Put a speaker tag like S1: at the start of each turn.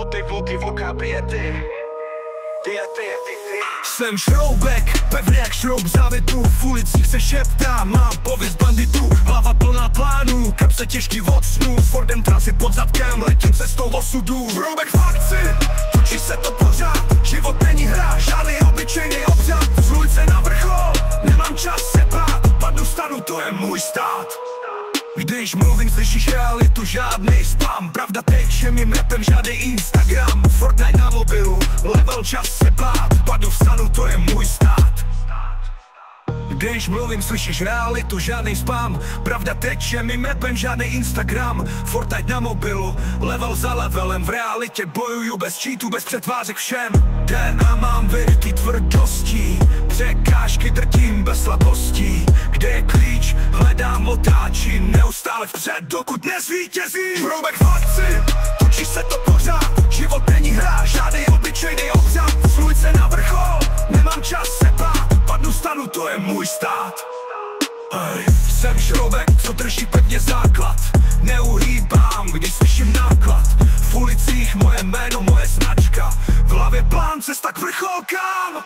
S1: motivu, ty voka piety.
S2: Jsem šroubek, pevný jak šroub závětu. V ulicích se šeptá, mám pověst banditů. Hlava plná plánů, kapse těžký od snů. S Fordem trasy pod zadkem, letím cestou osudu. Šroubek v akci, točí se to pořád. Život není hra, žádný obyčejný obřad. Z ulice na vrchol, nemám čas se bát. Padnu, stanu, to je můj stát. Když mluvím, slyšíš realitu, žádný spam. Pravda teče mým rapem, žádný Instagram. Fortnite na mobilu, level čas se bát. Padu, vstanu, to je můj stát. Když mluvím, slyšíš realitu, žádný spam. Pravda teče mým rapem, žádný Instagram. Fortnite na mobilu, level za levelem. V realitě bojuju bez cheatů, bez přetvářek všem. DNA mám vyrytý tvrdostí, překážky drtím bez slabostí. Kde je klíč, hledám, otáčím neustále vpřed, dokud nezvítězím. Šroubek v akci, točí se to pořád. Život není hra, žádný obyčejný obřad. Z ulice na vrchol, nemám čas se bát. Padnu, stanu, to je můj stát. Jsem šroubek, co drží pevně základ. Neuhýbám, když slyším náklad. V ulicích moje jméno, moje značka. V hlavě plán, cesta k vrcholkám.